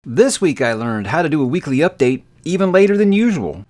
This week I learned how to do a weekly update even later than usual.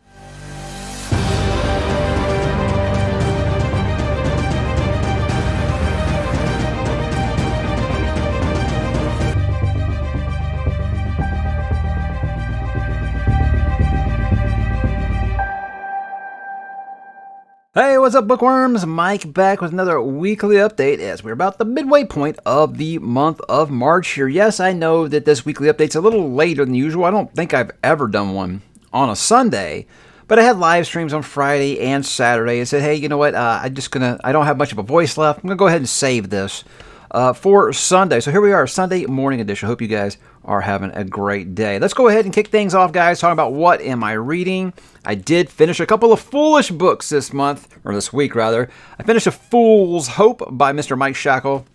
Hey, what's up, bookworms? Mike back with another weekly update as we're about the midway point of the month of March here. Yes, I know that this weekly update's a little later than usual. I don't think I've ever done one on a Sunday, but I had live streams on Friday and Saturday and said, hey, you know what? I don't have much of a voice left. I'm going to go ahead and save this for Sunday. So here we are, Sunday morning edition. Hope you guys are having a great day. Let's go ahead and kick things off, guys, talking about what am I reading. I did finish a couple of foolish books this month, or this week rather. I finished A Fool's Hope by Mr. Mike Shackle,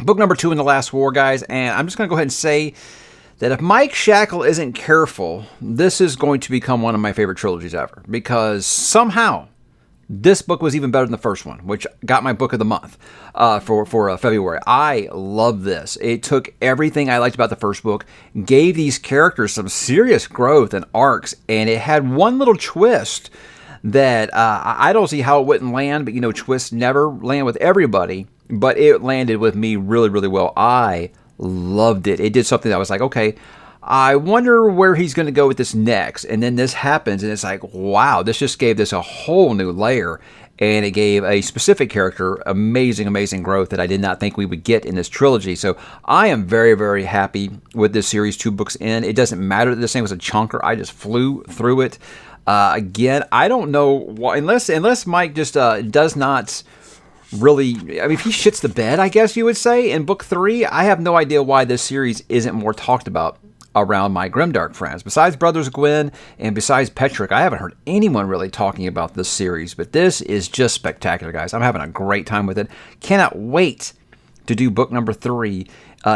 book number 2 in The Last War, guys, and I'm just going to go ahead and say that if Mike Shackle isn't careful, this is going to become one of my favorite trilogies ever, because somehow this book was even better than the first one, which got my book of the month for February. I love this. It took everything I liked about the first book, gave these characters some serious growth and arcs, and it had one little twist that I don't see how it wouldn't land, but you know, twists never land with everybody, but it landed with me really, really well. I loved it. It did something that I was like, okay, I wonder where he's going to go with this next. And then this happens, and it's like, wow, this just gave this a whole new layer. And it gave a specific character amazing, amazing growth that I did not think we would get in this trilogy. So I am very, very happy with this series, 2 books in. It doesn't matter that this thing was a chunker. I just flew through it. Again, I don't know why, unless Mike just does not really, I mean, if he shits the bed, I guess you would say, in book 3, I have no idea why this series isn't more talked about around my grimdark friends. Besides Brothers Gwyn and besides Petrick, I haven't heard anyone really talking about this series, but this is just spectacular, guys. I'm having a great time with it. Cannot wait to do book number 3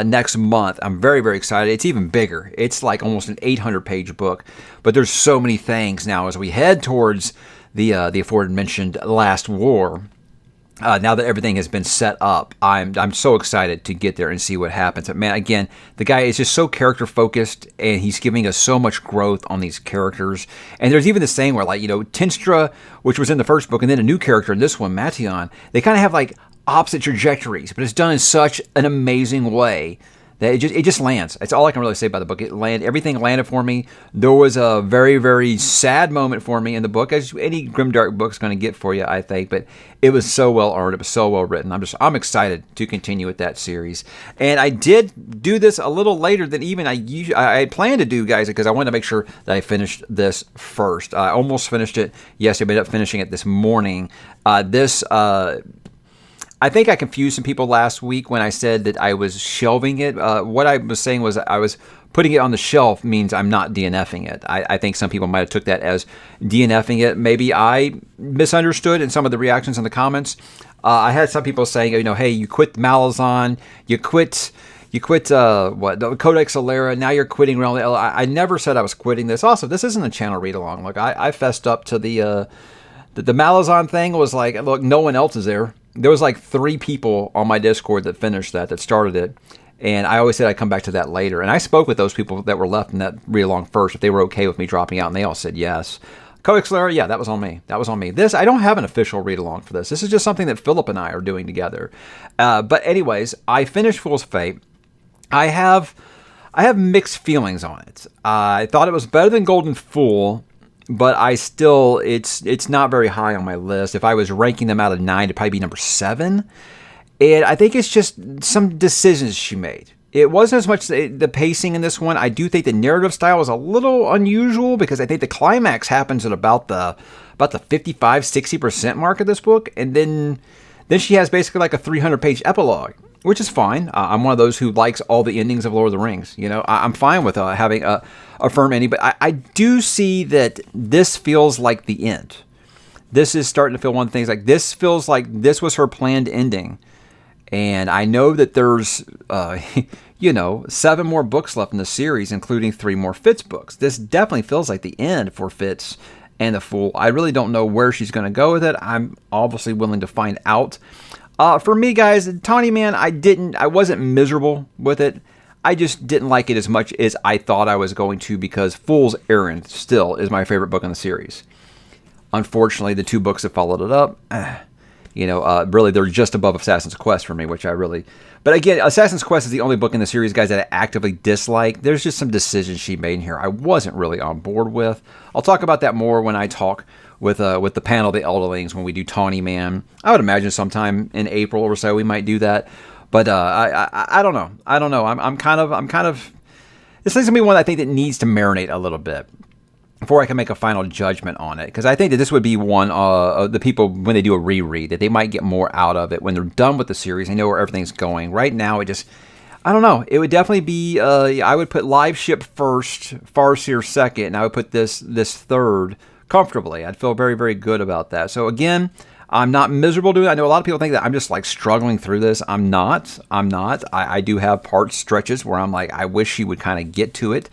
next month. I'm very, very excited. It's even bigger. It's like almost an 800-page book, but there's so many things now as we head towards the aforementioned Last War. Now that everything has been set up, I'm so excited to get there and see what happens. But man, again, the guy is just so character focused, and he's giving us so much growth on these characters. And there's even this thing where, like, you know, Tinstra, which was in the first book, and then a new character in this one, Mattion, they kind of have like opposite trajectories, but it's done in such an amazing way that it just lands. That's all I can really say about the book. Everything landed for me. There was a very, very sad moment for me in the book, as any grimdark book's going to get for you, I think. But it was so well earned. It was so well written. I'm excited to continue with that series. And I did do this a little later than even I planned to do, guys, because I wanted to make sure that I finished this first. I almost finished it yesterday. I ended up finishing it this morning. I think I confused some people last week when I said that I was shelving it. What I was saying was I was putting it on the shelf means I'm not DNFing it. I think some people might have took that as DNFing it. Maybe I misunderstood in some of the reactions in the comments. I had some people saying, you know, hey, you quit Malazan, you quit the Codex Alera, now you're quitting Realm. I never said I was quitting this. Also, this isn't a channel read along. Look, I fessed up to the Malazan thing. Was like, look, no one else is there. There was like 3 people on my Discord that finished that started it. And I always said I'd come back to that later. And I spoke with those people that were left in that read-along first, if they were okay with me dropping out, and they all said yes. Codex Alera, yeah, that was on me. That was on me. This, I don't have an official read-along for this. This is just something that Philip and I are doing together. But anyways, I finished Fool's Fate. I have mixed feelings on it. I thought it was better than Golden Fool, but it's not very high on my list. If I was ranking them out of 9, it'd probably be number 7. And I think it's just some decisions she made. It wasn't as much the pacing in this one. I do think the narrative style is a little unusual, because I think the climax happens at about the 55-60% mark of this book. And then she has basically like a 300-page epilogue, which is fine. I'm one of those who likes all the endings of Lord of the Rings. You know, I'm fine with having a firm ending, but I do see that this feels like the end. This is starting to feel one of the things, like this feels like this was her planned ending. And I know that there's, 7 more books left in the series, including 3 more Fitz books. This definitely feels like the end for Fitz and the Fool. I really don't know where she's going to go with it. I'm obviously willing to find out. For me, guys, Tawny Man, I wasn't miserable with it. I just didn't like it as much as I thought I was going to, because Fool's Errand still is my favorite book in the series. Unfortunately, the two books that followed it up, really they're just above Assassin's Quest for me, which I really... But again, Assassin's Quest is the only book in the series, guys, that I actively dislike. There's just some decisions she made in here I wasn't really on board with. I'll talk about that more when I talk with the panel of the Elderlings, when we do Tawny Man. I would imagine sometime in April or so we might do that. But I don't know. I'm kind of. This is gonna be one I think that needs to marinate a little bit before I can make a final judgment on it, because I think that this would be one of the people, when they do a reread, that they might get more out of it when they're done with the series. They know where everything's going. Right now, I don't know. It would definitely be. I would put Live Ship first, Farseer second, and I would put this third comfortably. I'd feel very, very good about that. So again, I'm not miserable doing it. I know a lot of people think that I'm just like struggling through this. I'm not. I do have stretches where I'm like, I wish she would kind of get to it.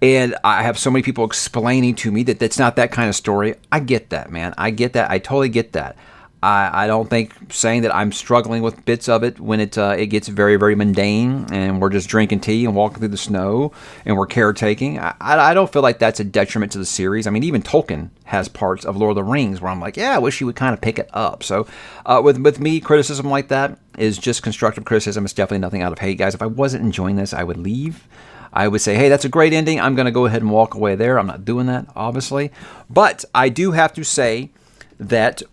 And I have so many people explaining to me that that's not that kind of story. I get that, man. I get that. I totally get that. I don't think saying that I'm struggling with bits of it when it gets very, very mundane and we're just drinking tea and walking through the snow and we're caretaking. I don't feel like that's a detriment to the series. I mean, even Tolkien has parts of Lord of the Rings where I'm like, yeah, I wish you would kind of pick it up. So with me, criticism like that is just constructive criticism. It's definitely nothing out of hate, guys. If I wasn't enjoying this, I would leave. I would say, hey, that's a great ending. I'm going to go ahead and walk away there. I'm not doing that, obviously. But I do have to say that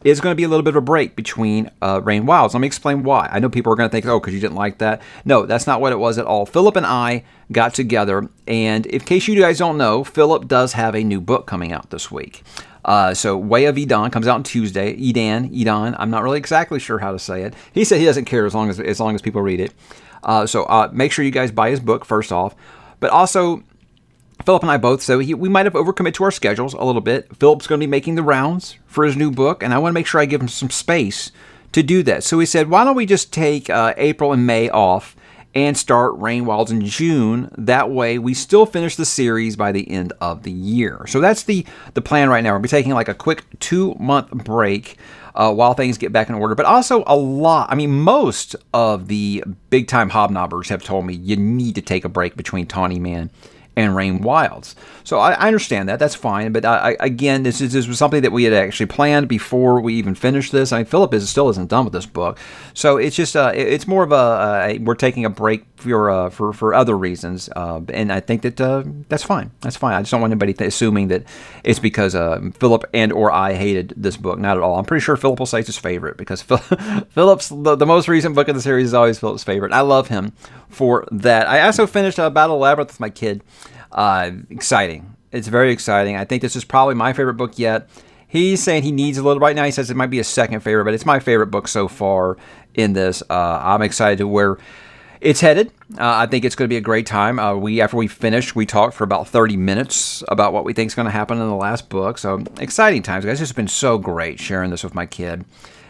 it's going to be a little bit of a break between Rain Wilds. Let me explain why. I know people are going to think, oh, because you didn't like that. No, that's not what it was at all. Philip and I got together, and in case you guys don't know, Philip does have a new book coming out this week. So Way of Edan comes out on Tuesday. Edan. I'm not really exactly sure how to say it. He said he doesn't care as long as people read it. So make sure you guys buy his book first off. But also, Philip and I both, so we might have overcommitted to our schedules a little bit. Philip's going to be making the rounds for his new book, and I want to make sure I give him some space to do that. So we said, why don't we just take April and May off and start Rain Wilds in June? That way, we still finish the series by the end of the year. So that's the plan right now. We'll be taking like a quick 2-month break while things get back in order. But also most of the big-time hobnobbers have told me you need to take a break between Tawny Man and Rain Wilds. So I understand that. That's fine. But again, this was something that we had actually planned before we even finished this. I mean, Philip still isn't done with this book. So it's just it's more of we're taking a break for other reasons. And I think that that's fine. That's fine. I just don't want anybody assuming that it's because Philip and or I hated this book. Not at all. I'm pretty sure Philip will say it's his favorite, because Philip's the most recent book in the series is always Philip's favorite. I love him for that. I also finished Battle of Labyrinth with my kid. Exciting. It's very exciting. I think this is probably my favorite book yet. He's saying he needs a little right now. He says it might be a second favorite, but it's my favorite book so far in this. I'm excited to where it's headed. I think it's going to be a great time. After we finished, we talked for about 30 minutes about what we think is going to happen in the last book. So exciting times, guys. It's just been so great sharing this with my kid,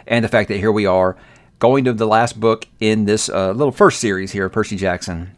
and the fact that here we are going to the last book in this little first series here, Percy Jackson.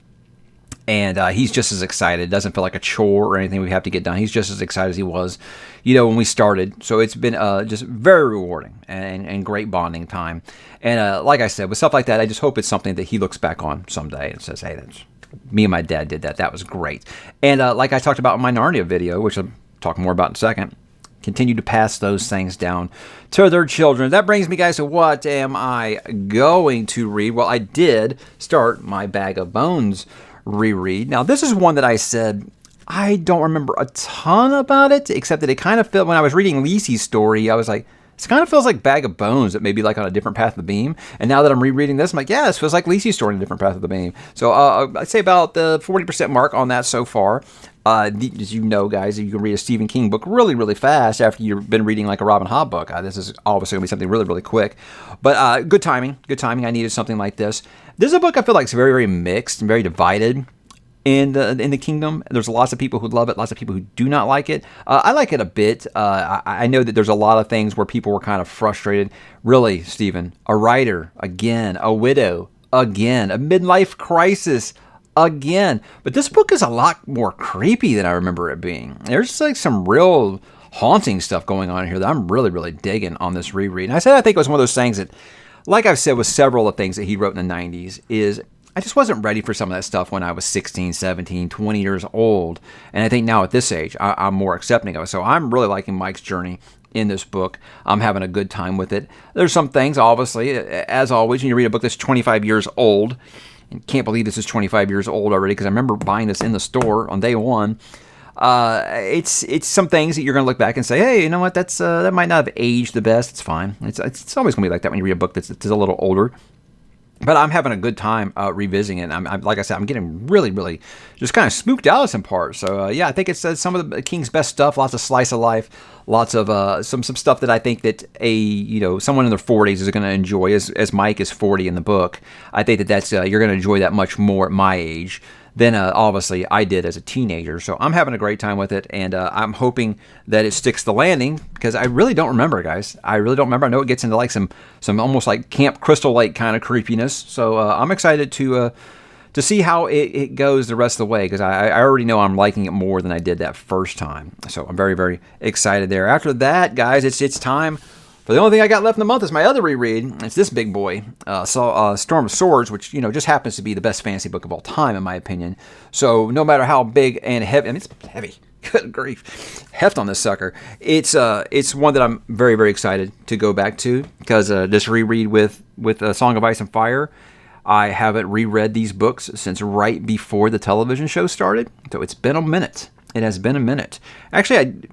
And he's just as excited. It doesn't feel like a chore or anything we have to get done. He's just as excited as he was, when we started. So it's been just very rewarding and great bonding time. And like I said, with stuff like that, I just hope it's something that he looks back on someday and says, hey, that's me and my dad did that. That was great. And like I talked about in my Narnia video, which I'll talk more about in a second, continue to pass those things down to their children. That brings me, guys, to what am I going to read? Well, I did start my Bag of Bones reread. Now, this is one that I said I don't remember a ton about it, except that it kind of felt, when I was reading Lisi's story, I was like, this kind of feels like Bag of Bones that may be like on a different path of the beam. And now that I'm rereading this, I'm like, yeah, this feels like Lisi's story on a different path of the beam. So I'd say about the 40% mark on that so far. As you know, guys, you can read a Stephen King book really, really fast after you've been reading like a Robin Hobb book. This is obviously going to be something really, really quick. But good timing. Good timing. I needed something like this. This is a book I feel like is very, very mixed and very divided in the kingdom. There's lots of people who love it, lots of people who do not like it. I like it a bit. I know that there's a lot of things where people were kind of frustrated. Really, Stephen, a writer, again, a widow, again, a midlife crisis, again. But this book is a lot more creepy than I remember it being. There's like some real haunting stuff going on here that I'm really, really digging on this reread. And I think it was one of those things that, like I've said with several of the things that he wrote in the 90s, is I just wasn't ready for some of that stuff when I was 16, 17, 20 years old. And I think now at this age, I'm more accepting of it. So I'm really liking Mike's journey in this book. I'm having a good time with it. There's some things, obviously, as always, when you read a book that's 25 years old, and can't believe this is 25 years old already, because I remember buying this in the store on day one. It's some things that you're going to look back and say, hey, you know what, that might not have aged the best. It's fine. It's always going to be like that when you read a book that's a little older. But I'm having a good time revisiting it. I'm like I said, I'm getting really, really just kind of spooked out of some parts. So yeah, I think it's some of the King's best stuff. Lots of slice of life, lots of some stuff that I think that someone in their 40s is going to enjoy. As Mike is 40 in the book, I think that's you're going to enjoy that much more at my age than obviously I did as a teenager. So I'm having a great time with it, and I'm hoping that it sticks the landing, because I really don't remember, guys. I really don't remember. I know it gets into like some almost like Camp Crystal Lake kind of creepiness. So I'm excited to see how it goes the rest of the way, because I already know I'm liking it more than I did that first time. So I'm very, very excited there. After that, guys, it's time. But the only thing I got left in the month is my other reread. It's this big boy, Storm of Swords, which just happens to be the best fantasy book of all time, in my opinion. So no matter how big and heavy, it's heavy. Good grief, heft on this sucker. It's one that I'm very, very excited to go back to, because this reread with Song of Ice and Fire, I haven't reread these books since right before the television show started. So it's been a minute. It has been a minute. Actually,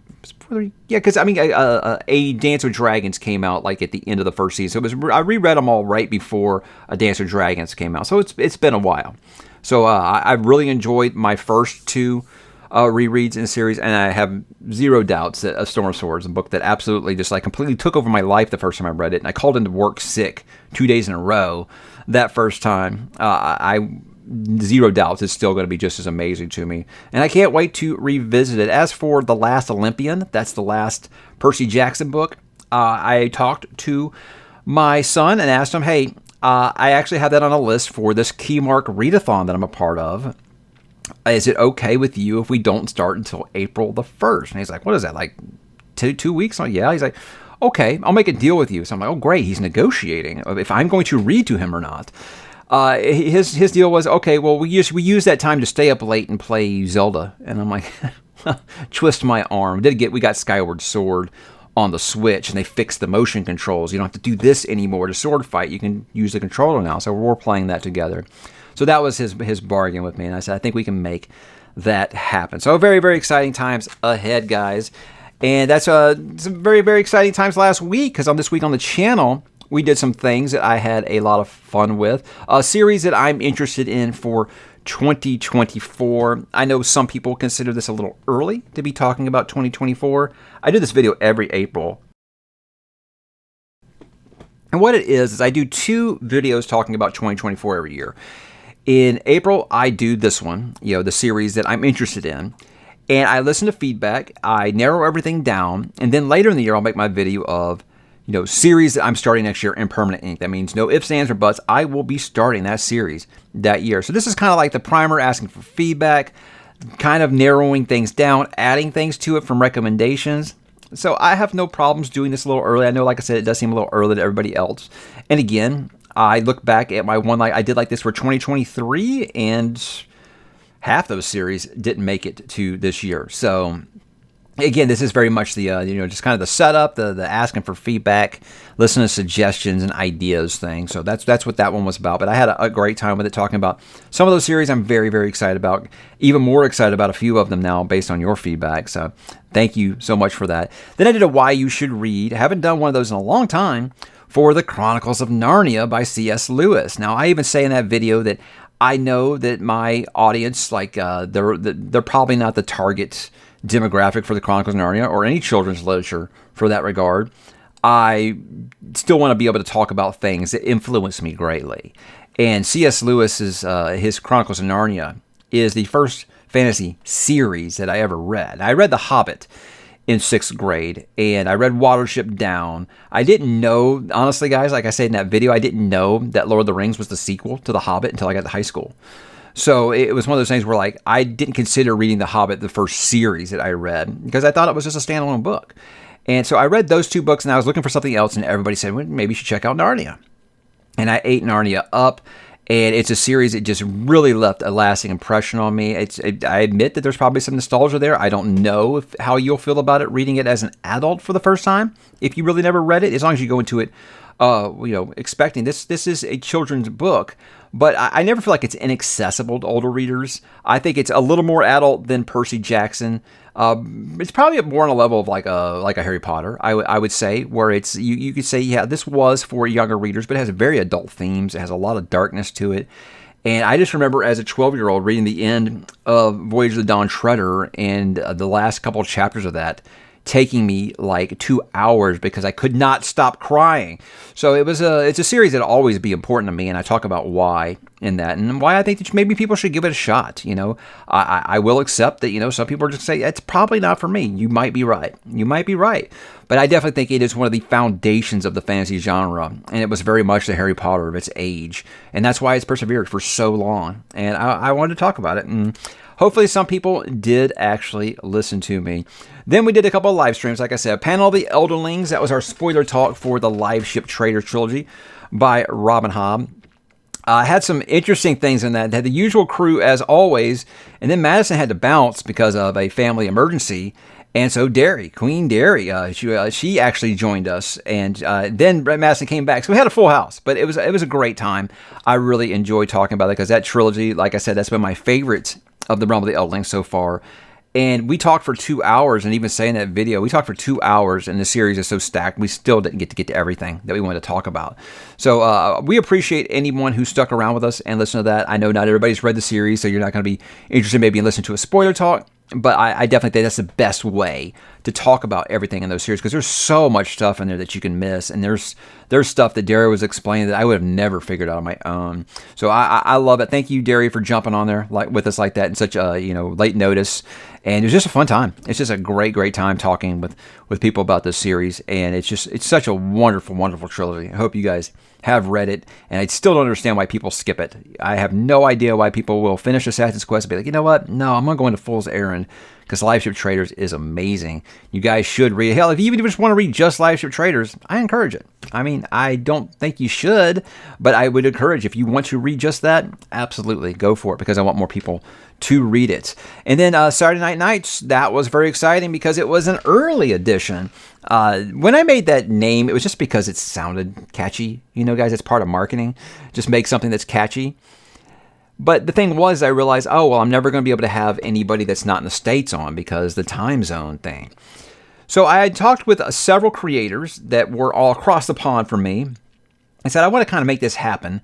because a Dance with Dragons came out like at the end of the first season. So I reread them all right before A Dance with Dragons came out. So it's been a while. So I really enjoyed my first two rereads in the series, and I have zero doubts that A Storm of Swords, a book that absolutely just like completely took over my life the first time I read it. And I called into work sick 2 days in a row that first time. I zero doubts it's still going to be just as amazing to me, and I can't wait to revisit it. As for The Last Olympian, that's the last Percy Jackson book. I talked to my son and asked him, hey, I actually have that on a list for this Keymark readathon that I'm a part of. Is it okay with you if we don't start until April the 1st? And he's like, what is that, like two weeks? I'm like, yeah. He's like, okay, I'll make a deal with you. So I'm like, oh great, he's negotiating if I'm going to read to him or not. His deal was, okay, well, we use that time to stay up late and play Zelda. And I'm like, twist my arm. We got Skyward Sword on the Switch, and they fixed the motion controls. You don't have to do this anymore to sword fight. You can use the controller now. So we're playing that together. So that was his bargain with me. And I said, I think we can make that happen. So very, very exciting times ahead, guys. And that's some very, very exciting times last week, because on this week on the channel, we did some things that I had a lot of fun with. A series that I'm interested in for 2024. I know some people consider this a little early to be talking about 2024. I do this video every April. And what it is I do 2 videos talking about 2024 every year. In April, I do this one, the series that I'm interested in. And I listen to feedback, I narrow everything down, and then later in the year, I'll make my video of series that I'm starting next year in permanent ink. That means no ifs, ands, or buts. I will be starting that series that year. So this is kind of like the primer, asking for feedback, kind of narrowing things down, adding things to it from recommendations. So I have no problems doing this a little early. I know, like I said, it does seem a little early to everybody else. And again, I look back at my one, I did like this for 2023, and half those series didn't make it to this year. So again, this is very much the, just kind of the setup, the asking for feedback, listening to suggestions and ideas thing. So that's what that one was about. But I had a great time with it, talking about some of those series I'm very, very excited about. Even more excited about a few of them now based on your feedback. So thank you so much for that. Then I did a Why You Should Read. I haven't done one of those in a long time, for The Chronicles of Narnia by C.S. Lewis. Now, I even say in that video that I know that my audience, they're probably not the target demographic for The Chronicles of Narnia or any children's literature for that regard. I still want to be able to talk about things that influence me greatly. And C.S. Lewis's his Chronicles of Narnia is the first fantasy series that I ever read. I read The Hobbit in 6th grade, and I read Watership Down. I didn't know, honestly, guys, like I said in that video, I didn't know that Lord of the Rings was the sequel to The Hobbit until I got to high school. So it was one of those things where I didn't consider reading The Hobbit the first series that I read, because I thought it was just a standalone book. And so I read those 2 books, and I was looking for something else, and everybody said, well, maybe you should check out Narnia. And I ate Narnia up, And it's a series that just really left a lasting impression on me. I admit that there's probably some nostalgia there. I don't know how you'll feel about it reading it as an adult for the first time. If you really never read it, as long as you go into it, expecting this is a children's book. But I never feel like it's inaccessible to older readers. I think it's a little more adult than Percy Jackson. It's probably more on a level of like a Harry Potter, I would say, where it's you could say, yeah, this was for younger readers, but it has very adult themes. It has a lot of darkness to it. And I just remember as a 12-year-old reading the end of Voyage of the Dawn Treader and the last couple of chapters of that taking me like 2 hours because I could not stop crying. So it's a series that'll always be important to me, and I talk about why in that and why I think that maybe people should give it a shot. I will accept that, some people are just say it's probably not for me. You might be right. But I definitely think it is one of the foundations of the fantasy genre, and it was very much the Harry Potter of its age, and that's why it's persevered for so long. And I wanted to talk about it, and hopefully some people did actually listen to me. Then we did a couple of live streams, like I said. Panel of the Elderlings, that was our spoiler talk for the Live Ship Traders trilogy by Robin Hobb. Had some interesting things in that. It had the usual crew as always, and then Madison had to bounce because of a family emergency. And so Queen Derry, she actually joined us, and then Madison came back. So we had a full house, but it was a great time. I really enjoyed talking about it because that trilogy, like I said, that's been my favorite of the Realm of the Elderlings so far. And we talked for 2 hours, and even saying that video, we talked for 2 hours, and the series is so stacked, we still didn't get to everything that we wanted to talk about. So we appreciate anyone who stuck around with us and listened to that. I know not everybody's read the series, so you're not going to be interested maybe in listening to a spoiler talk, but I definitely think that's the best way to talk about everything in those series, because there's so much stuff in there that you can miss, and there's stuff that Derry was explaining that I would have never figured out on my own. So I love it. Thank you, Derry, for jumping on there with us like that in such a late notice. And it was just a fun time. It's just a great time talking with people about this series, and it's such a wonderful trilogy. I hope you guys have read it, and I still don't understand why people skip it. I have no idea why people will finish Assassin's Quest and be like, you know what? No, I'm going to go into Fool's Errand, because Live Ship Traders is amazing. You guys should read it. Hell, if you even just want to read just Live Ship Traders, I encourage it. I mean, I don't think you should, but I would encourage, if you want to read just that, absolutely go for it, because I want more people to read it. And then Saturday Night Nights, that was very exciting because it was an early edition. When I made that name, it was just because it sounded catchy. Guys, it's part of marketing. Just make something that's catchy. But the thing was, I realized, I'm never going to be able to have anybody that's not in the States on because the time zone thing. So I had talked with several creators that were all across the pond from me. I said, I want to kind of make this happen.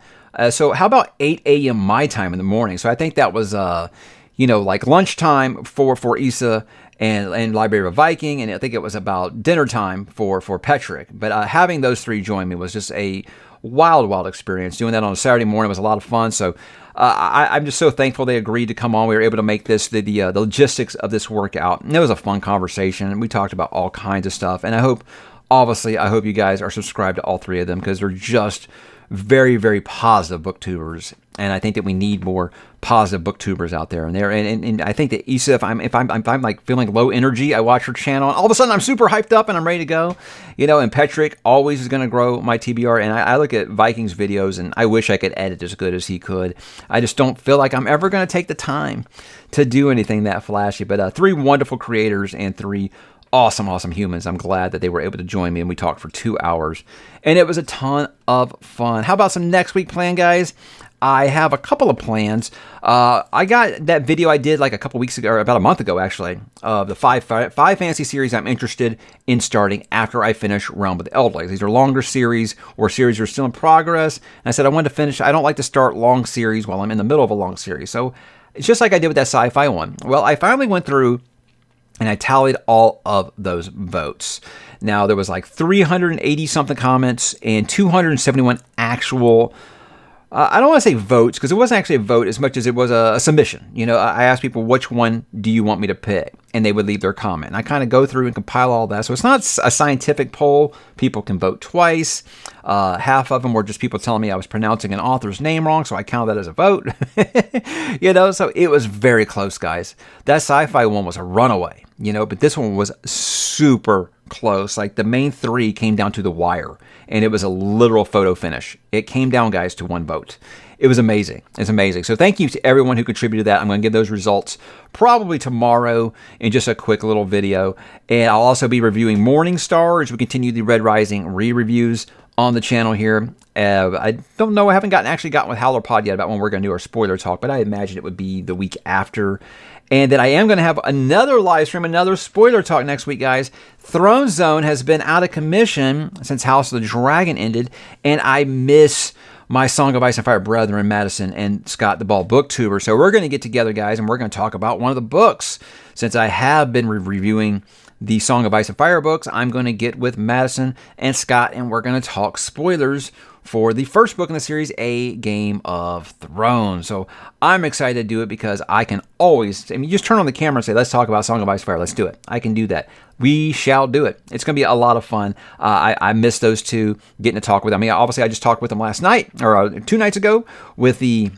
So how about 8 a.m. my time in the morning? So I think that was, like lunchtime for Issa and Library of a Viking, and I think it was about dinner time for Petrick. But having those three join me was just a wild experience. Doing that on a Saturday morning was a lot of fun. So I'm just so thankful they agreed to come on. We were able to make this the logistics of this work out. And it was a fun conversation. We talked about all kinds of stuff. And I hope you guys are subscribed to all three of them, because they're just very positive booktubers. And I think that we need more positive booktubers out there. And I think that Issa, if I'm like feeling low energy, I watch her channel, and all of a sudden I'm super hyped up and I'm ready to go. And Petrick always is going to grow my TBR. And I look at Vikings videos, and I wish I could edit as good as he could. I just don't feel like I'm ever going to take the time to do anything that flashy. But three wonderful creators and three awesome humans. I'm glad that they were able to join me, and we talked for 2 hours, and it was a ton of fun. How about some next week plan, guys? I have a couple of plans. I got that video I did like a couple weeks ago, or about a month ago actually, of the five fantasy series I'm interested in starting after I finish Realm of the Elderlings. These are longer series, or series that are still in progress. And I said I wanted to finish. I don't like to start long series while I'm in the middle of a long series. So it's just like I did with that sci-fi one. Well, I finally went through and I tallied all of those votes. Now, there was like 380 something comments and 271 actual, I don't want to say votes, because it wasn't actually a vote as much as it was a submission. I asked people, which one do you want me to pick? And they would leave their comment. And I kind of go through and compile all that. So it's not a scientific poll. People can vote twice. Half of them were just people telling me I was pronouncing an author's name wrong, so I count that as a vote. So it was very close, guys. That sci-fi one was a runaway. but this one was super close. Like the main three came down to the wire, and it was a literal photo finish. It came down, guys, to 1 vote. It was amazing. It's amazing. So thank you to everyone who contributed to that. I'm going to give those results probably tomorrow in just a quick little video. And I'll also be reviewing Morning Star as we continue the Red Rising re-reviews on the channel here. I don't know. I haven't actually gotten with Howler Pod yet about when we're going to do our spoiler talk, but I imagine it would be the week after. And then I am going to have another live stream, another spoiler talk next week, guys. Throne Zone has been out of commission since House of the Dragon ended, and I miss my Song of Ice and Fire brethren, Madison and Scott the Ball booktuber. So we're going to get together, guys, and we're going to talk about one of the books. Since I have been reviewing the Song of Ice and Fire books, I'm going to get with Madison and Scott, and we're going to talk spoilers for the first book in the series, A Game of Thrones. So I'm excited to do it because I can always, just turn on the camera and say, let's talk about Song of Ice and Fire. Let's do it. I can do that. We shall do it. It's going to be a lot of fun. I miss those two, getting to talk with them. Obviously, I just talked with them last night, or 2 nights ago, with the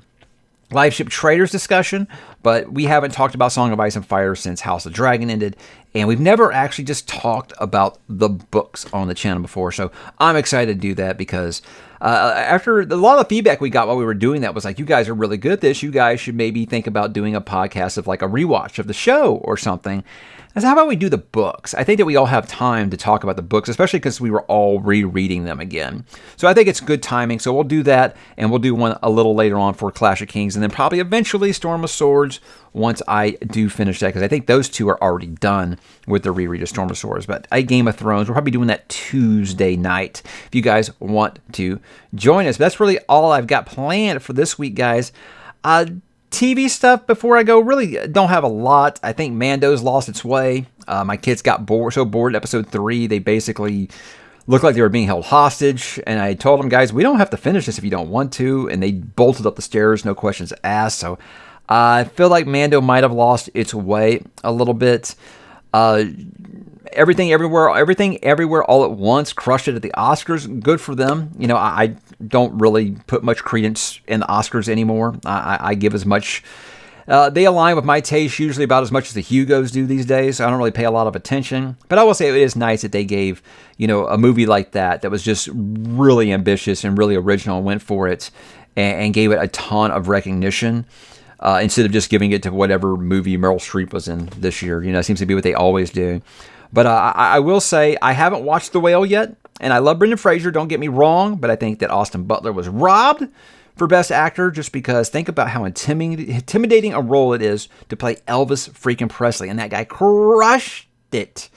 Live Ship Traders discussion, but we haven't talked about Song of Ice and Fire since House of the Dragon ended, and we've never actually just talked about the books on the channel before, so I'm excited to do that because after a lot of the feedback we got while we were doing that was like, you guys are really good at this, you guys should maybe think about doing a podcast of like a rewatch of the show or something. I said, how about we do the books? I think that we all have time to talk about the books, especially because we were all rereading them again. So I think it's good timing. So we'll do that, and we'll do one a little later on for Clash of Kings, and then probably eventually Storm of Swords once I do finish that, because I think those two are already done with the reread of Storm of Swords. But A Game of Thrones, we're probably doing that Tuesday night if you guys want to join us. But that's really all I've got planned for this week, guys. TV stuff before I go, really don't have a lot. I think Mando's lost its way. My kids got so bored at episode 3, they basically looked like they were being held hostage. And I told them, guys, we don't have to finish this if you don't want to. And they bolted up the stairs, no questions asked. So I feel like Mando might have lost its way a little bit. Everything Everywhere All at Once crushed it at the Oscars. Good for them. I don't really put much credence in the Oscars anymore. I give as much. They align with my taste usually about as much as the Hugos do these days. So I don't really pay a lot of attention. But I will say it is nice that they gave, a movie like that was just really ambitious and really original and went for it and gave it a ton of recognition. Instead of just giving it to whatever movie Meryl Streep was in this year. It seems to be what they always do. But I will say I haven't watched The Whale yet, and I love Brendan Fraser, don't get me wrong, but I think that Austin Butler was robbed for Best Actor just because think about how intimidating a role it is to play Elvis freaking Presley, and that guy crushed it.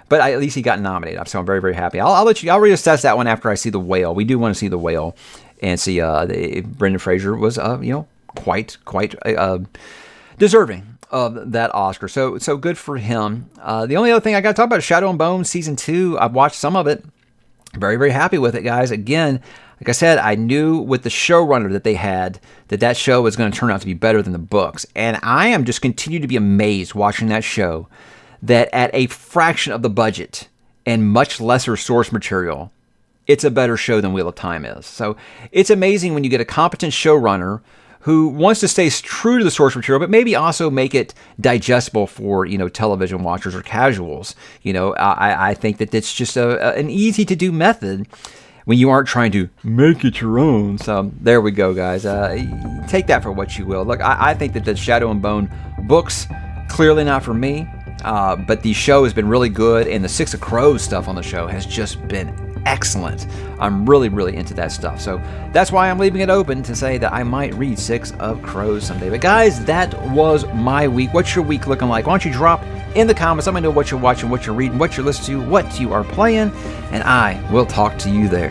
But at least he got nominated, so I'm very, very happy. I'll reassess that one after I see The Whale. We do want to see The Whale and see Brendan Fraser was, quite deserving of that Oscar. So good for him. The only other thing I got to talk about is Shadow and Bone Season 2. I've watched some of it. Very, very happy with it, guys. Again, like I said, I knew with the showrunner that they had that show was going to turn out to be better than the books. And I am just continue to be amazed watching that show that at a fraction of the budget and much lesser source material, it's a better show than Wheel of Time is. So it's amazing when you get a competent showrunner who wants to stay true to the source material, but maybe also make it digestible for, television watchers or casuals. I think that it's just an easy to do method when you aren't trying to make it your own. So there we go, guys. Take that for what you will. Look, I think that the Shadow and Bone books, clearly not for me, but the show has been really good, and the Six of Crows stuff on the show has just been excellent. I'm really, really into that stuff. So that's why I'm leaving it open to say that I might read Six of Crows someday. But guys, that was my week. What's your week looking like? Why don't you drop in the comments? Let me know what you're watching, what you're reading, what you're listening to, what you are playing, and I will talk to you there.